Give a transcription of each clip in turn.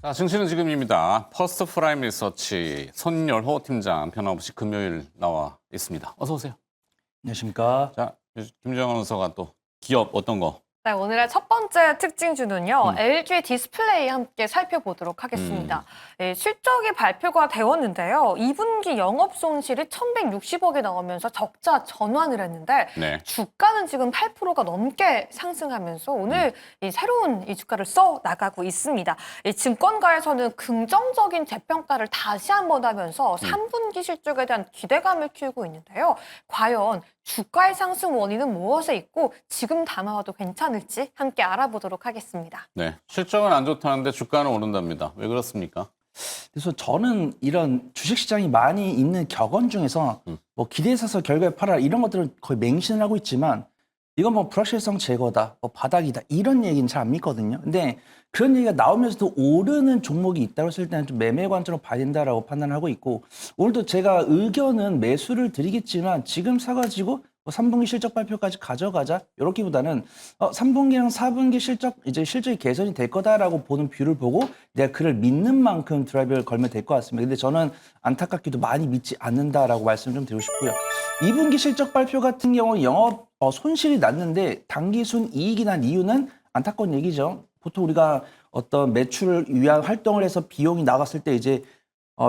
자, 증시는 지금입니다. 퍼스트 프라임 리서치 손열호 팀장 변함없이 금요일 나와 있습니다. 어서 오세요. 안녕하십니까. 자, 김정은 아나운서가 또 기업 어떤 거? 네, 오늘의 첫 번째 특징주는요. LG 디스플레이 함께 살펴보도록 하겠습니다. 실적이 발표가 되었는데요. 2분기 영업 손실이 1,160억이 나오면서 적자 전환을 했는데 네. 주가는 지금 8%가 넘게 상승하면서 오늘 이 새로운 이 주가를 써 나가고 있습니다. 이 증권가에서는 긍정적인 재평가를 다시 한번 하면서 3분기 실적에 대한 기대감을 키우고 있는데요. 과연 주가의 상승 원인은 무엇에 있고 지금 담아와도 괜찮을지 함께 알아보도록 하겠습니다. 네. 실적은 안 좋다는데 주가는 오른답니다. 왜 그렇습니까? 그래서 저는 이런 주식시장이 많이 있는 격언 중에서 뭐 기대에 사서 결과에 팔아라 이런 것들은 거의 맹신을 하고 있지만 이건 뭐 불확실성 제거다, 뭐 바닥이다 이런 얘기는 잘 안 믿거든요. 근데 그런 얘기가 나오면서도 오르는 종목이 있다고 했을 때는 좀 매매 관점으로 봐야 된다라고 판단하고 있고 오늘도 제가 의견은 매수를 드리겠지만 지금 사가지고 뭐 3분기 실적 발표까지 가져가자 이렇게보다는 3분기랑 4분기 실적이 개선이 될 거다라고 보는 뷰를 보고 내가 그를 믿는 만큼 드라이브를 걸면 될 것 같습니다. 근데 저는 안타깝게도 많이 믿지 않는다라고 말씀을 좀 드리고 싶고요. 2분기 실적 발표 같은 경우 영업 손실이 났는데 당기순 이익이 난 이유는 안타까운 얘기죠. 보통 우리가 어떤 매출을 위한 활동을 해서 비용이 나갔을 때 이제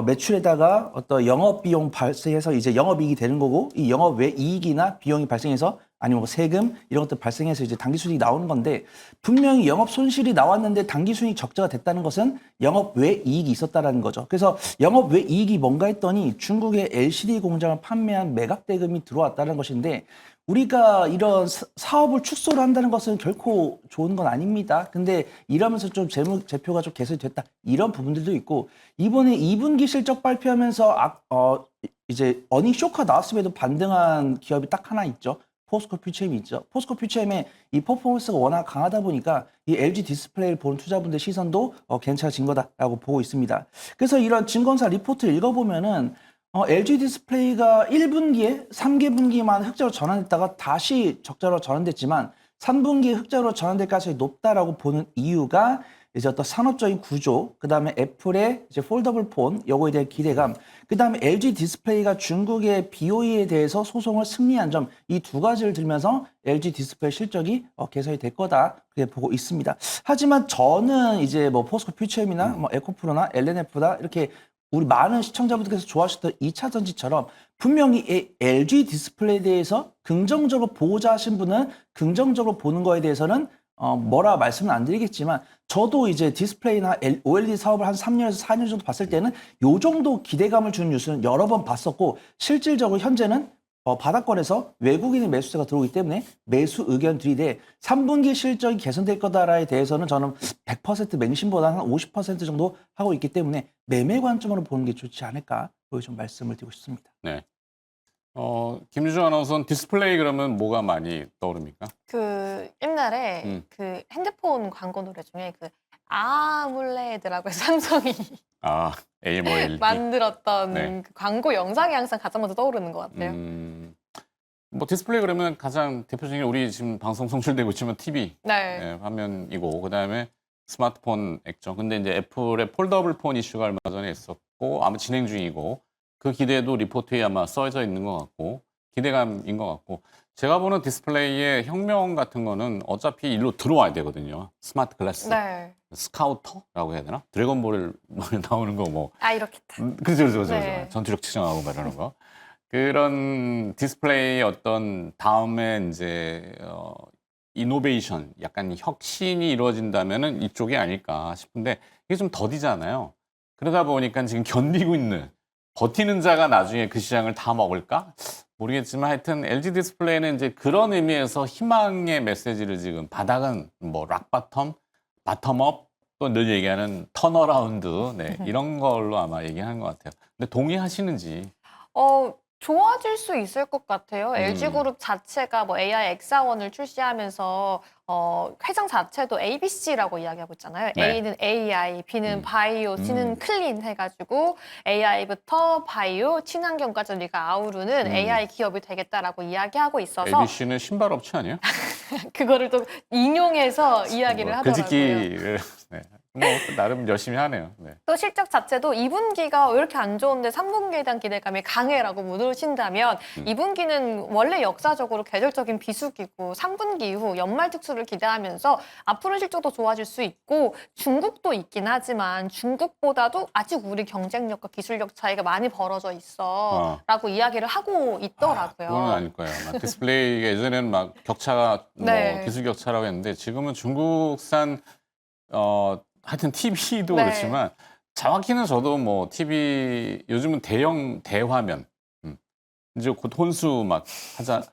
매출에다가 어떤 영업 비용 발생해서 이제 영업이익이 되는 거고 이 영업 외 이익이나 비용이 발생해서 아니면 뭐 세금 이런 것들 발생해서 이제 당기순이익이 나오는 건데 분명히 영업 손실이 나왔는데 당기순이익 적자가 됐다는 것은 영업 외 이익이 있었다라는 거죠. 그래서 영업 외 이익이 뭔가 했더니 중국의 LCD 공장을 판매한 매각 대금이 들어왔다는 것인데 우리가 이런 사업을 축소를 한다는 것은 결코 좋은 건 아닙니다. 근데 이러면서 좀 재표가 좀 개선이 됐다. 이런 부분들도 있고 이번에 2분기 실적 발표하면서 이제 어닝 쇼크가 나왔음에도 반등한 기업이 딱 하나 있죠. 포스코 퓨처엠이 있죠. 포스코 퓨처엠의 이 퍼포먼스가 워낙 강하다 보니까 이 LG 디스플레이를 보는 투자분들 시선도 괜찮아진 거다라고 보고 있습니다. 그래서 이런 증권사 리포트를 읽어보면은 LG 디스플레이가 1분기에 3개 분기만 흑자로 전환했다가 다시 적자로 전환됐지만 3분기에 흑자로 전환될 가능성이 높다라고 보는 이유가 이제 어떤 산업적인 구조, 그 다음에 애플의 이제 폴더블 폰, 요거에 대한 기대감, 그 다음에 LG 디스플레이가 중국의 BOE에 대해서 소송을 승리한 점, 이 두 가지를 들면서 LG 디스플레이 실적이 개선이 될 거다, 그렇게 보고 있습니다. 하지만 저는 이제 뭐 포스코 퓨처엠이나 뭐 에코프로나 LNF다, 이렇게 우리 많은 시청자분들께서 좋아하셨던 2차 전지처럼 분명히 LG 디스플레이에 대해서 긍정적으로 보고자 하신 분은 긍정적으로 보는 거에 대해서는 뭐라 말씀은 안 드리겠지만 저도 이제 디스플레이나 OLED 사업을 한 3년에서 4년 정도 봤을 때는 요 정도 기대감을 주는 뉴스는 여러 번 봤었고 실질적으로 현재는 바닥권에서 외국인의 매수세가 들어오기 때문에 매수 의견 드리되 3분기 실적이 개선될 거다라에 대해서는 저는 100% 맹신보다는 한 50% 정도 하고 있기 때문에 매매 관점으로 보는 게 좋지 않을까 좀 말씀을 드리고 싶습니다. 네. 김유정 아나운서는 디스플레이 그러면 뭐가 많이 떠오릅니까? 그 옛날에 그 핸드폰 광고 노래 중에 그 아몰레드라고 해서 삼성이 AMOLED. 만들었던 네. 그 광고 영상이 항상 가장 먼저 떠오르는 것 같아요. 뭐 디스플레이 그러면 가장 대표적인 우리 지금 방송 송출되고 있지만 TV 네. 화면이고 그다음에 스마트폰 액정. 근데 이제 애플의 폴더블 폰 이슈가 얼마 전에 있었고 아마 진행 중이고 그 기대도 리포트에 아마 써져 있는 것 같고 기대감인 것 같고 제가 보는 디스플레이의 혁명 같은 거는 어차피 일로 들어와야 되거든요. 스마트 글라스, 네. 스카우터라고 해야 되나? 드래곤볼 나오는 거 뭐. 이렇게. 그렇죠. 네. 전투력 측정하고 말하는 거. 그런 디스플레이의 어떤 다음에 이제 이노베이션, 약간 혁신이 이루어진다면은 이쪽이 아닐까 싶은데 이게 좀 더디잖아요. 그러다 보니까 지금 견디고 있는 버티는 자가 나중에 그 시장을 다 먹을까? 모르겠지만 하여튼 LG 디스플레이는 이제 그런 의미에서 희망의 메시지를 지금 바닥은 뭐 락바텀, 바텀업 또 늘 얘기하는 턴어라운드 이런 걸로 아마 얘기하는 것 같아요. 근데 동의하시는지? 좋아질 수 있을 것 같아요. LG그룹 자체가 뭐 AI X4원을 출시하면서 회장 자체도 ABC라고 이야기하고 있잖아요. 네. A는 AI, B는 바이오, C는 클린 해가지고 AI부터 바이오, 친환경까지 우리가 아우르는 AI 기업이 되겠다라고 이야기하고 있어서 ABC는 신발 업체 아니에요? 그거를 또 인용해서 이야기를 뭐 하더라고요. 글짓기를 뭐 나름 열심히 하네요. 네. 또 실적 자체도 2분기가 왜 이렇게 안 좋은데 3분기에 대한 기대감이 강해라고 묻으신다면 2분기는 원래 역사적으로 계절적인 비수기고 3분기 이후 연말 특수를 기대하면서 앞으로 실적도 좋아질 수 있고 중국도 있긴 하지만 중국보다도 아직 우리 경쟁력과 기술력 차이가 많이 벌어져 있어 라고 이야기를 하고 있더라고요. 그건 아닐 거예요. 막 디스플레이가 예전에는 막 격차가 뭐 네. 기술 격차라고 했는데 지금은 중국산 하여튼 TV도 네. 그렇지만 정확히는 저도 뭐 TV 요즘은 대형 대화면 이제 곧 혼수 막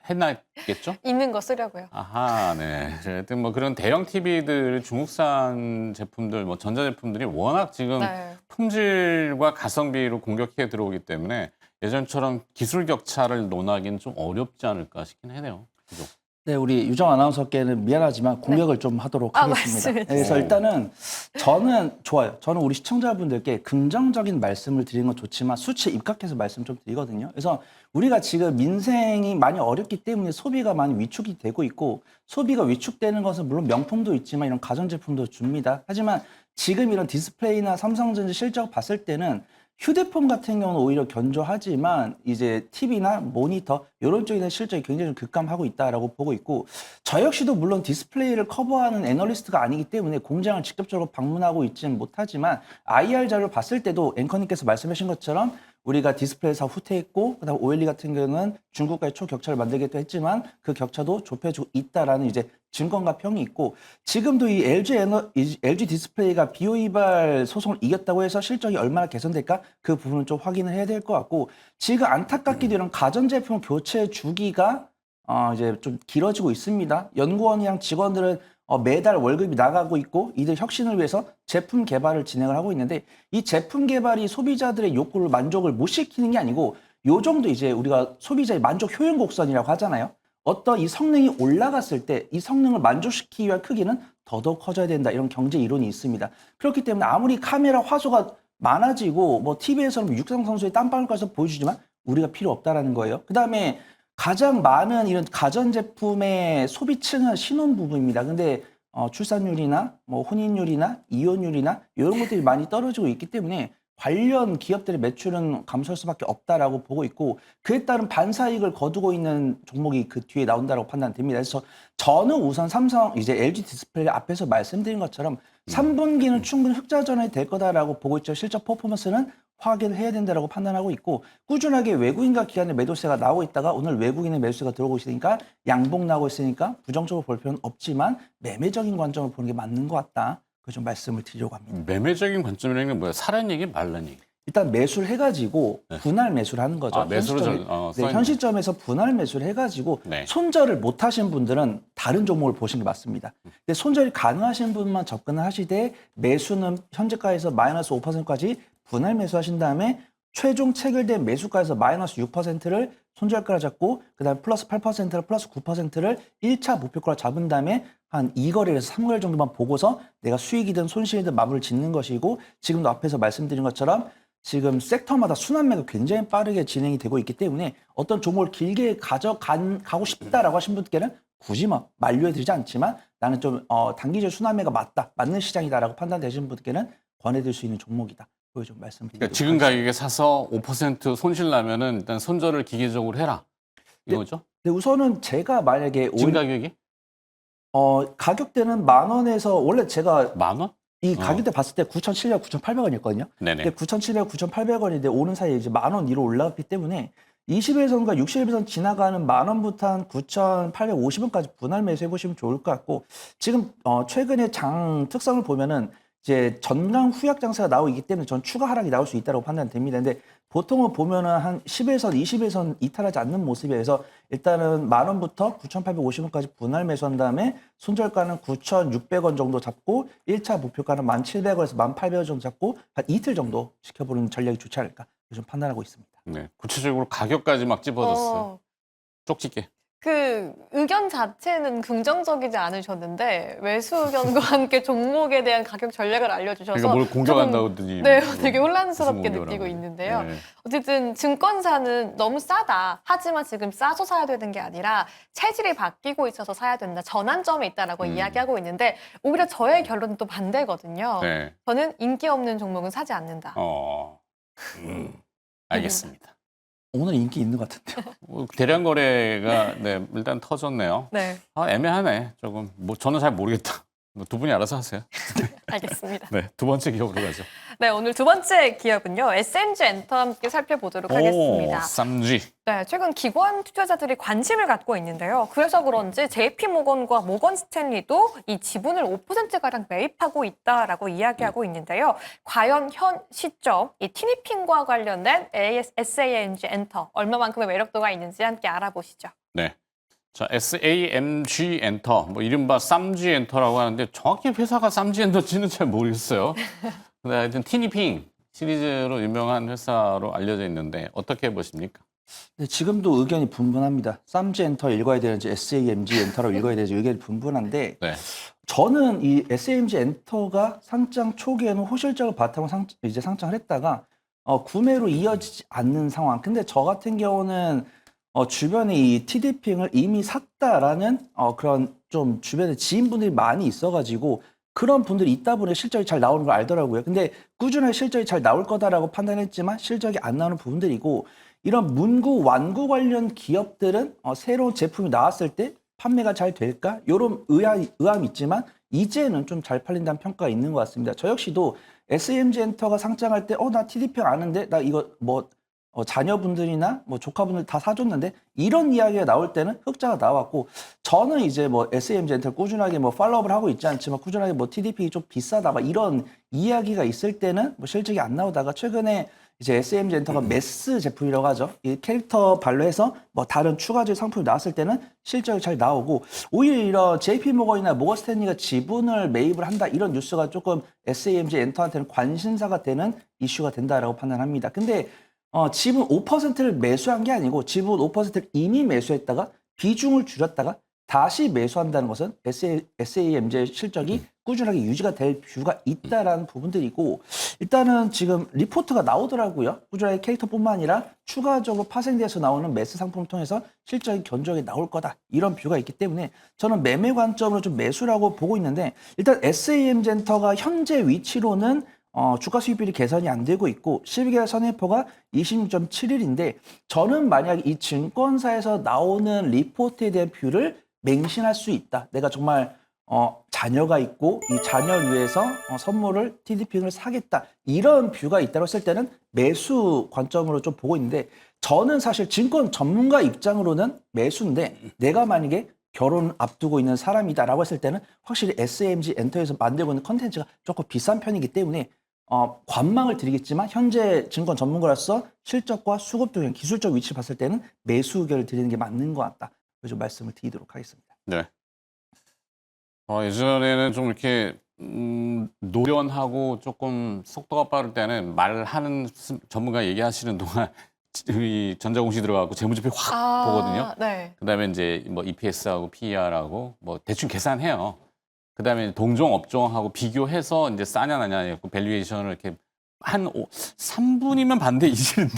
해놨겠죠? 있는 거 쓰려고요. 아하, 네. 하여튼 뭐 그런 대형 TV들 중국산 제품들 뭐 전자제품들이 워낙 지금 네. 품질과 가성비로 공격해 들어오기 때문에 예전처럼 기술 격차를 논하기는 좀 어렵지 않을까 싶긴 해요. 그죠? 네, 우리 유정 아나운서께는 미안하지만 공격을 좀 하도록 하겠습니다. 맞습니다. 그래서 일단은 저는 좋아요. 저는 우리 시청자분들께 긍정적인 말씀을 드리는 건 좋지만 수치에 입각해서 말씀 좀 드리거든요. 그래서 우리가 지금 민생이 많이 어렵기 때문에 소비가 많이 위축이 되고 있고 소비가 위축되는 것은 물론 명품도 있지만 이런 가전제품도 줍니다. 하지만 지금 이런 디스플레이나 삼성전자 실적 봤을 때는 휴대폰 같은 경우는 오히려 견조하지만 이제 TV나 모니터 이런 쪽에 대한 실적이 굉장히 좀 급감하고 있다라고 보고 있고 저 역시도 물론 디스플레이를 커버하는 애널리스트가 아니기 때문에 공장을 직접적으로 방문하고 있지는 못하지만 IR 자료를 봤을 때도 앵커님께서 말씀하신 것처럼 우리가 디스플레이 사업 후퇴했고 그다음 OLED 같은 경우는 중국과의 초격차를 만들겠다 했지만 그 격차도 좁혀지고 있다라는 이제 증거과 평이 있고 지금도 이 LG 디스플레이가 비효이발 소송을 이겼다고 해서 실적이 얼마나 개선될까 그 부분은 좀 확인을 해야 될 것 같고 지금 안타깝게도 이런 가전제품 교체 주기가 이제 좀 길어지고 있습니다. 연구원이랑 직원들은 매달 월급이 나가고 있고 이들 혁신을 위해서 제품 개발을 진행을 하고 있는데 이 제품 개발이 소비자들의 욕구를 만족을 못 시키는 게 아니고 요 정도 이제 우리가 소비자의 만족 효용 곡선이라고 하잖아요. 어떤 이 성능이 올라갔을 때 이 성능을 만족시키기 위한 크기는 더더욱 커져야 된다. 이런 경제 이론이 있습니다. 그렇기 때문에 아무리 카메라 화소가 많아지고 뭐 TV에서는 육상 선수의 땀방울까지 보여주지만 우리가 필요 없다라는 거예요. 그다음에 가장 많은 이런 가전제품의 소비층은 신혼부부입니다. 근데 출산율이나 뭐 혼인율이나 이혼율이나 이런 것들이 많이 떨어지고 있기 때문에 관련 기업들의 매출은 감소할 수밖에 없다라고 보고 있고 그에 따른 반사이익을 거두고 있는 종목이 그 뒤에 나온다라고 판단됩니다. 그래서 저는 우선 삼성 이제 LG 디스플레이 앞에서 말씀드린 것처럼 3분기는 충분히 흑자 전환이 될 거다라고 보고 있죠. 실적 퍼포먼스는 확인을 해야 된다라고 판단하고 있고 꾸준하게 외국인과 기관의 매도세가 나오고 있다가 오늘 외국인의 매수세가 들어오고 있으니까 양봉 나오고 있으니까 부정적으로 볼 필요는 없지만 매매적인 관점을 보는 게 맞는 것 같다. 그 좀 말씀을 드리려고 합니다. 매매적인 관점이라는 게 뭐야? 사는 얘기 말란 얘기? 일단 매수를 해가지고 분할 매수를 하는 거죠. 매수를 현 시점에서 분할 매수를 해가지고 네. 손절을 못 하신 분들은 다른 종목을 보시는 게 맞습니다. 근데 손절이 가능하신 분만 접근을 하시되 매수는 현재가에서 마이너스 5%까지 분할 매수하신 다음에 최종 체결된 매수가에서 마이너스 6%를 손절가로 잡고 그다음에 플러스 8%를 플러스 9%를 1차 목표가로 잡은 다음에 한 2거래에서 3거래 정도만 보고서 내가 수익이든 손실이든 마무리를 짓는 것이고 지금도 앞에서 말씀드린 것처럼 지금 섹터마다 순환매가 굉장히 빠르게 진행이 되고 있기 때문에 어떤 종목을 길게 가고 싶다라고 하신 분께는 굳이 뭐 만류해드리지 않지만 나는 좀 단기적 순환매가 맞는 시장이다라고 판단되시는 분께는 권해드릴 수 있는 종목이다. 그걸 좀 말씀드리도록 그러니까 지금 가격에 사서 5% 손실 나면은 일단 손절을 기계적으로 해라. 이거죠? 근데 우선은 제가 만약에 지금 가격이? 가격대는 10,000원에서 원래 제가 10,000원? 이 가격대 봤을 때 9,700원, 9,800원이었거든요. 네네. 근데 9,700원, 9,800원인데 오는 사이에 이제 10,000원 위로 올라갔기 때문에 20일선과 60일선 지나가는 10,000원부터 한 9,850원까지 분할 매수해 보시면 좋을 것 같고 지금 최근에 장 특성을 보면은 이제 전강 후약 장세가 나오고 있기 때문에 전 추가 하락이 나올 수 있다고 판단됩니다. 근데 보통은 보면은 한 10일선, 20일선 이탈하지 않는 모습이어서 일단은 10,000원부터 9,850원까지 분할 매수한 다음에 손절가는 9,600원 정도 잡고 1차 목표가는 1,700원에서 1,800원 정도 잡고 한 이틀 정도 지켜보는 전략이 좋지 않을까 좀 판단하고 있습니다. 네. 구체적으로 가격까지 막 찝어졌어요. 쪽집게. 그 의견 자체는 긍정적이지 않으셨는데 매수 의견과 함께 종목에 대한 가격 전략을 알려주셔서 그러니까 뭘 조금, 공격한다더니 네, 뭐 되게 혼란스럽게 무슨 느끼고 공격을 있는데요. 하는 거예요? 네. 어쨌든 증권사는 너무 싸다. 하지만 지금 싸서 사야 되는 게 아니라 체질이 바뀌고 있어서 사야 된다. 전환점에 있다라고 이야기하고 있는데 오히려 저의 결론은 또 반대거든요. 네. 저는 인기 없는 종목은 사지 않는다. 알겠습니다. 오늘 인기 있는 것 같은데요. 대량 거래가 네, 일단 터졌네요. 네, 애매하네. 조금 뭐 저는 잘 모르겠다. 뭐 두 분이 알아서 하세요. 알겠습니다. 네, 두 번째 기업으로 가죠. 네, 오늘 두 번째 기업은요. SMG 엔터 함께 살펴보도록 하겠습니다. 쌈쥐. 네, 최근 기관 투자자들이 관심을 갖고 있는데요. 그래서 그런지 JP 모건과 모건 스탠리도 이 지분을 5%가량 매입하고 있다라고 이야기하고 있는데요. 과연 현 시점 이 티니핑과 관련된 SAMG 엔터 얼마만큼의 매력도가 있는지 함께 알아보시죠. 네. 자, SAMG 엔터, 뭐 이른바 쌈쥐 엔터라고 하는데 정확히 회사가 쌈쥐 엔터인지는 잘 모르겠어요. 근데 하여튼 티니핑 시리즈로 유명한 회사로 알려져 있는데 어떻게 보십니까? 네, 지금도 의견이 분분합니다. 쌈지 엔터 읽어야 되는지 SAMG 엔터로 읽어야 되는지 의견이 분분한데 네. 저는 이 SAMG 엔터가 상장 초기에는 호실적을 바탕으로 이제 상장을 했다가 구매로 이어지지 않는 상황. 근데 저 같은 경우는 주변에 이 TD핑을 이미 샀다라는 그런 좀 주변에 지인분들이 많이 있어가지고 그런 분들이 있다 보니 실적이 잘 나오는 걸 알더라고요. 근데 꾸준하게 실적이 잘 나올 거다라고 판단했지만 실적이 안 나오는 부분들이고 이런 문구, 완구 관련 기업들은 새로운 제품이 나왔을 때 판매가 잘 될까? 이런 의함이 있지만 이제는 좀 잘 팔린다는 평가가 있는 것 같습니다. 저 역시도 SAMG 엔터가 상장할 때 나 TDP 아는데 나 이거 뭐 자녀분들이나 뭐 조카분들 다 사줬는데 이런 이야기가 나올 때는 흑자가 나왔고 저는 이제 뭐 SAMG 엔터를 꾸준하게 뭐 팔로우업을 하고 있지 않지만 꾸준하게 뭐 TDP 좀 비싸다 막 이런 이야기가 있을 때는 뭐 실적이 안 나오다가 최근에 이제 SAMG 엔터가 메스 제품이라고 하죠. 이 캐릭터 발로 해서 뭐 다른 추가적인 상품이 나왔을 때는 실적이 잘 나오고 오히려 JP 모건이나 모건 스탠리가 지분을 매입을 한다 이런 뉴스가 조금 SAMG 엔터한테는 관심사가 되는 이슈가 된다라고 판단합니다. 근데 지분 5%를 매수한 게 아니고 지분 5%를 이미 매수했다가 비중을 줄였다가 다시 매수한다는 것은 SAMG의 실적이 꾸준하게 유지가 될 뷰가 있다라는 부분들이고 일단은 지금 리포트가 나오더라고요. 꾸준하게 캐릭터뿐만 아니라 추가적으로 파생돼서 나오는 매수 상품을 통해서 실적이 견조하게 나올 거다. 이런 뷰가 있기 때문에 저는 매매 관점으로 좀 매수라고 보고 있는데 일단 SAMG 엔터가 현재 위치로는 주가 수익률이 개선이 안 되고 있고 12개월 선행포가 26.71인데 저는 만약 이 증권사에서 나오는 리포트에 대한 뷰를 맹신할 수 있다. 내가 정말 자녀가 있고 이 자녀를 위해서 선물을 TDP를 사겠다. 이런 뷰가 있다고 했을 때는 매수 관점으로 좀 보고 있는데 저는 사실 증권 전문가 입장으로는 매수인데 내가 만약에 결혼 앞두고 있는 사람이다라고 했을 때는 확실히 SAMG 엔터에서 만들고 있는 컨텐츠가 조금 비싼 편이기 때문에 관망을 드리겠지만 현재 증권 전문가로서 실적과 수급 등의 기술적 위치를 봤을 때는 매수 의견을 드리는 게 맞는 것 같다. 그래서 말씀을 드리도록 하겠습니다. 네. 예전에는 좀 이렇게 노련하고 조금 속도가 빠를 때는 말하는 전문가 얘기하시는 동안 이 전자공시 들어가고 재무제표 확 보거든요. 네. 그다음에 이제 뭐 EPS하고 PER하고 뭐 대충 계산해요. 그다음에 동종 업종하고 비교해서 이제 싸냐 나냐 밸류에이션을 이렇게 한 3분이면 반대 이지는데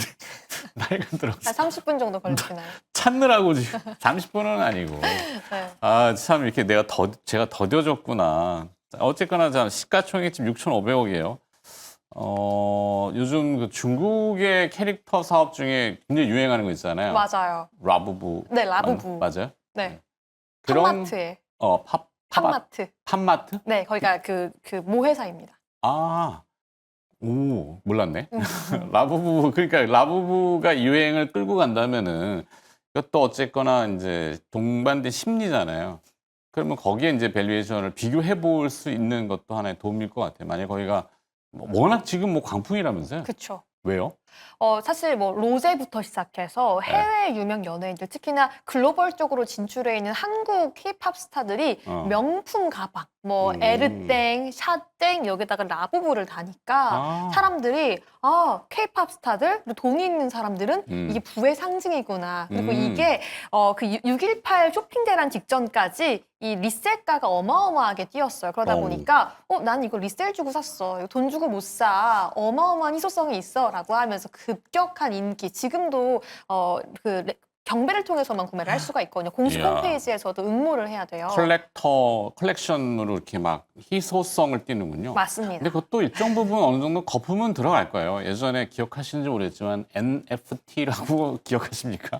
나이가 들어서 한 30분 정도 걸리시나요? 찾느라고 지금 30분은 아니고 네. 참 이렇게 제가 더뎌졌구나. 어쨌거나 자 시가총액 지금 6,500억이에요. 요즘 그 중국의 캐릭터 사업 중에 굉장히 유행하는 거 있잖아요. 맞아요. 라부부. 네, 라부부. 맞아요? 네. 그런 팝마트에. 팝마트. 팝마트? 네, 거기가 그 모회사입니다. 몰랐네. 라부부, 그러니까 라부부가 유행을 끌고 간다면은 이것도 어쨌거나 이제 동반된 심리잖아요. 그러면 거기에 이제 밸류에이션을 비교해 볼 수 있는 것도 하나의 도움일 것 같아요. 만약 거기가 워낙 지금 뭐 광풍이라면서요? 그렇죠. 왜요? 사실 뭐 로제부터 시작해서 해외 유명 연예인들, 특히나 글로벌적으로 진출해 있는 한국 K-팝 스타들이 명품 가방, 뭐 에르땡, 샤땡 여기다가 라부부를 다니까 사람들이 K-팝 스타들, 그리고 돈이 있는 사람들은 이게 부의 상징이구나. 그리고 이게 그 6.18 쇼핑대란 직전까지 이 리셀가가 어마어마하게 뛰었어요. 그러다 보니까 난 이거 리셀 주고 샀어. 이거 돈 주고 못 사. 어마어마한 희소성이 있어라고 하면서 급격한 인기. 지금도 경배를 통해서만 구매를 할 수가 있거든요. 공식 이야. 홈페이지에서도 응모를 해야 돼요. 컬렉션으로 이렇게 막 희소성을 띠는군요. 맞습니다. 근데 그것도 일정 부분 어느 정도 거품은 들어갈 거예요. 예전에 기억하시는지 모르겠지만 NFT라고 기억하십니까?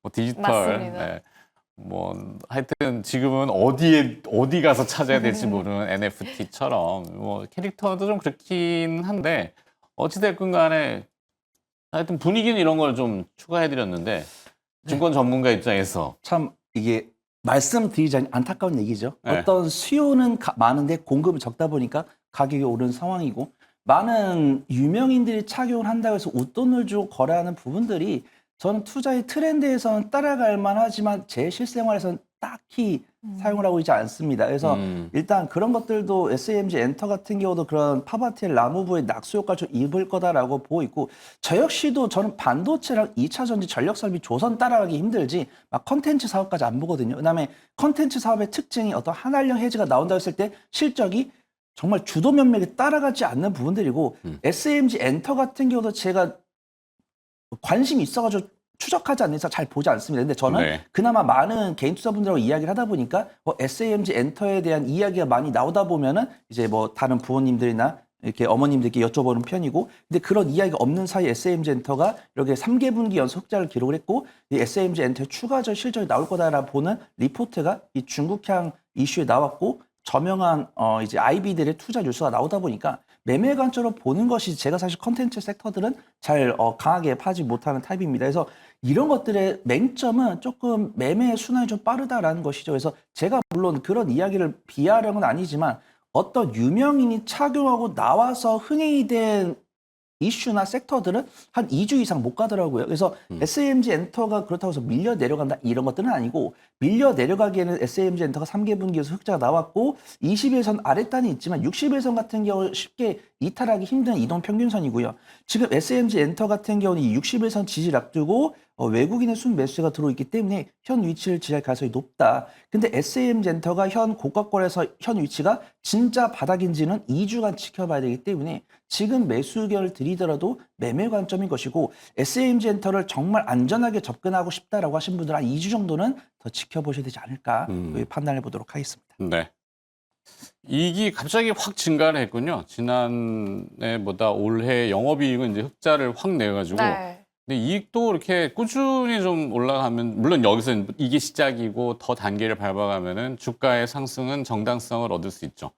뭐 디지털. 맞습니다. 네. 뭐 하여튼 지금은 어디 가서 찾아야 될지 모르는 NFT처럼 뭐 캐릭터도 좀 그렇긴 한데 어찌됐건 간에 하여튼 분위기는 이런 걸 좀 추가해 드렸는데 증권 전문가 입장에서 참 이게 말씀드리자니 안타까운 얘기죠. 네. 어떤 수요는 많은데 공급이 적다 보니까 가격이 오른 상황이고 많은 유명인들이 착용을 한다고 해서 웃돈을 주고 거래하는 부분들이 저는 투자의 트렌드에서는 따라갈 만하지만 제 실생활에서는 딱히 사용을 하고 있지 않습니다. 그래서 일단 그런 것들도 SAMG 엔터 같은 경우도 그런 파바티엘 라무브의 낙수 효과를 좀 입을 거다라고 보고 있고 저 역시도 저는 반도체랑 2차 전지 전력 설비 조선 따라가기 힘들지 막 컨텐츠 사업까지 안 보거든요. 그다음에 컨텐츠 사업의 특징이 어떤 한알령 해지가 나온다고 했을 때 실적이 정말 주도 면밀히 따라가지 않는 부분들이고 SAMG 엔터 같은 경우도 제가 관심이 있어가지고 추적하지 않는 이상 잘 보지 않습니다. 근데 저는 네. 그나마 많은 개인 투자분들하고 이야기를 하다 보니까 SAMG 엔터에 대한 이야기가 많이 나오다 보면은 이제 뭐 다른 부모님들이나 이렇게 어머님들께 여쭤보는 편이고, 근데 그런 이야기가 없는 사이 SAMG 엔터가 이렇게 3개분기 연속 흑자를 기록을 했고, 이 SAMG 엔터의 추가적 실적이 나올 거다라고 보는 리포트가 이 중국향 이슈에 나왔고, 저명한 이제 IB들의 투자 뉴스가 나오다 보니까 매매 관점으로 보는 것이 제가 사실 컨텐츠 섹터들은 잘 강하게 파지 못하는 타입입니다. 그래서 이런 것들의 맹점은 조금 매매 순환이 좀 빠르다라는 것이죠. 그래서 제가 물론 그런 이야기를 비하하려는 아니지만 어떤 유명인이 착용하고 나와서 흥행이 된 이슈나 섹터들은 한 2주 이상 못 가더라고요. 그래서 SAMG 엔터가 그렇다고 해서 밀려 내려간다 이런 것들은 아니고, 밀려 내려가기에는 SAMG 엔터가 3개분기에서 흑자가 나왔고 20일선 아랫단이 있지만 60일선 같은 경우 쉽게 이탈하기 힘든 이동평균선이고요. 지금 SAMG 엔터 같은 경우는 이 60일선 지지를 앞두고 외국인의 순매수가 들어있기 때문에 현 위치를 지할 가능성이 높다. 근데 SAMG 엔터가 현 고가권에서 현 위치가 진짜 바닥인지는 2주간 지켜봐야 되기 때문에 지금 매수 의견을 드리더라도 매매 관점인 것이고, SAMG 엔터를 정말 안전하게 접근하고 싶다라고 하신 분들은 한 2주 정도는 더 지켜보셔야 되지 않을까 판단해 보도록 하겠습니다. 네. 이익이 갑자기 확 증가를 했군요. 지난해보다 올해 영업이익은 이제 흑자를 확 내가지고. 네. 근데 이익도 이렇게 꾸준히 좀 올라가면, 물론 여기서 이게 시작이고 더 단계를 밟아가면은 주가의 상승은 정당성을 얻을 수 있죠.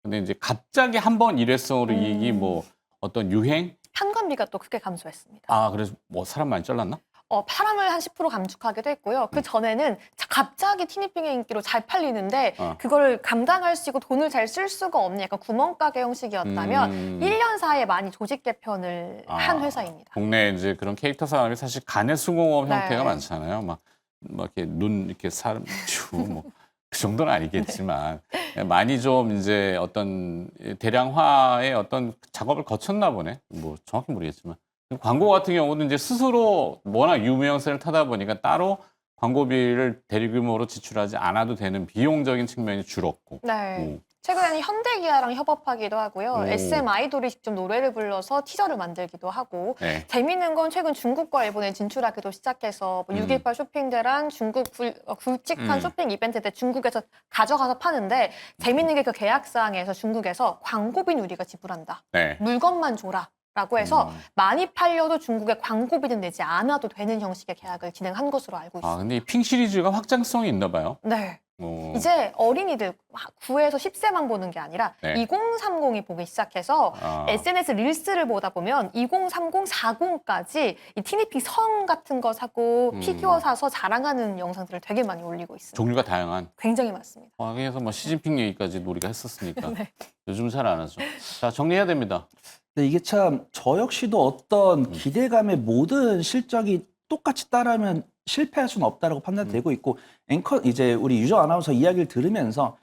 근데 이제 갑자기 한번 일회성으로 이익이 뭐 어떤 유행? 판관비가 또 크게 감소했습니다. 아, 그래서 뭐 사람 많이 잘랐나? 파람을 한 10% 감축하기도 했고요. 그 전에는 갑자기 티니핑의 인기로 잘 팔리는데 그걸 감당할 수 있고 돈을 잘 쓸 수가 없는 약간 구멍가게 형식이었다면 1년 사이에 많이 조직 개편을 한 회사입니다. 국내에 이제 그런 캐릭터 사업이 사실 가내수공업 네. 형태가 많잖아요. 막 이렇게 눈 이렇게 사람 치고 뭐 그 정도는 아니겠지만 많이 좀 이제 어떤 대량화의 어떤 작업을 거쳤나 보네. 뭐 정확히 모르겠지만. 광고 같은 경우는 이제 스스로 워낙 유명세를 타다 보니까 따로 광고비를 대규모로 지출하지 않아도 되는 비용적인 측면이 줄었고. 네. 최근에는 현대기아랑 협업하기도 하고요. SM 아이돌이 직접 노래를 불러서 티저를 만들기도 하고. 네. 재밌는 건 최근 중국과 일본에 진출하기도 시작해서 뭐 6.18 쇼핑대란 중국 굵직한 쇼핑 이벤트 때 중국에서 가져가서 파는데, 재밌는 게 그 계약사항에서 중국에서 광고비 우리가 지불한다. 네. 물건만 줘라. 라고 해서 많이 팔려도 중국에 광고비는 내지 않아도 되는 형식의 계약을 진행한 것으로 알고 있습니다. 아, 근데 이 핑 시리즈가 확장성이 있나 봐요. 네. 이제 어린이들 9에서 10세만 보는 게 아니라 네. 2030이 보기 시작해서 SNS 릴스를 보다 보면 2030, 40까지 이 티니핑 성 같은 거 사고 피규어 사서 자랑하는 영상들을 되게 많이 올리고 있습니다. 종류가 다양한. 굉장히 많습니다. 그래서 뭐 시진핑 얘기까지 우리가 했었으니까 네. 요즘 잘 안 하죠. 자, 정리해야 됩니다. 근데 이게 참 저 역시도 어떤 기대감의 모든 실적이 똑같이 따르면 실패할 수는 없다라고 판단되고 있고 앵커 이제 우리 유정 아나운서 이야기를 들으면서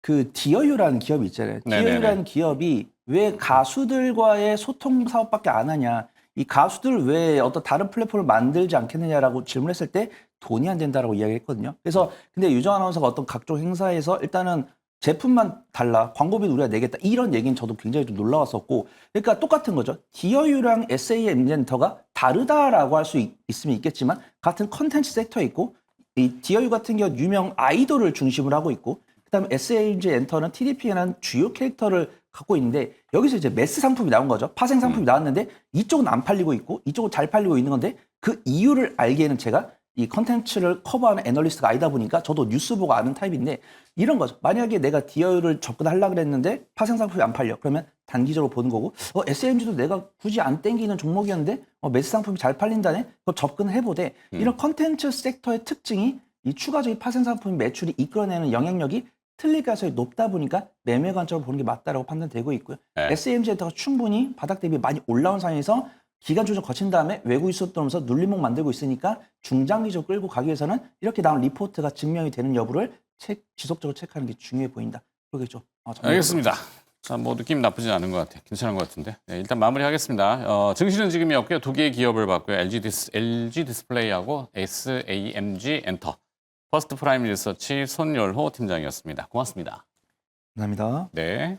그 디어유라는 기업이 있잖아요. 네네네. 디어유라는 기업이 왜 가수들과의 소통 사업밖에 안 하냐. 이 가수들 왜 어떤 다른 플랫폼을 만들지 않겠느냐라고 질문했을 때 돈이 안 된다라고 이야기했거든요. 그래서 근데 유정 아나운서가 어떤 각종 행사에서 일단은 제품만 달라 광고비 우리가 내겠다 이런 얘기는 저도 굉장히 좀 놀라웠었고 그러니까 똑같은 거죠. 디어유랑 SAM젠터가 다르다라고 할 수 있으면 있겠지만 같은 컨텐츠 섹터에 있고 이 디어유 같은 경우 유명 아이돌을 중심으로 하고 있고 그다음에 SAG 엔터는 TDP라는 주요 캐릭터를 갖고 있는데 여기서 이제 매스 상품이 나온 거죠. 파생 상품이 나왔는데 이쪽은 안 팔리고 있고 이쪽은 잘 팔리고 있는 건데 그 이유를 알기에는 제가 이 컨텐츠를 커버하는 애널리스트가 아니다 보니까 저도 뉴스 보고 아는 타입인데 이런 거죠. 만약에 내가 디어유를 접근하려고 그랬는데 파생 상품이 안 팔려. 그러면 단기적으로 보는 거고 SMG도 내가 굳이 안 땡기는 종목이었는데 매스 상품이 잘 팔린다네? 그럼 접근을 해보되 이런 컨텐츠 섹터의 특징이 이 추가적인 파생 상품 매출이 이끌어내는 영향력이 틀릴 가능성이 높다 보니까 매매 관점으로 보는 게 맞다라고 판단되고 있고요. 네. SMG가 충분히 바닥 대비 많이 올라온 상황에서 기간 조정 거친 다음에 외국인 수업 들어오면서 눌림목 만들고 있으니까 중장기적으로 끌고 가기 위해서는 이렇게 나온 리포트가 증명이 되는 여부를 지속적으로 체크하는 게 중요해 보인다. 그러겠죠. 알겠습니다. 자, 뭐 느낌 나쁘지 않은 것 같아요. 괜찮은 것 같은데. 네, 일단 마무리하겠습니다. 증시는 지금이었고요. 두 개의 기업을 봤고요. LG 디스플레이하고 SAMG 엔터. 퍼스트 프라임 리서치 손열호 팀장이었습니다. 고맙습니다. 감사합니다. 네.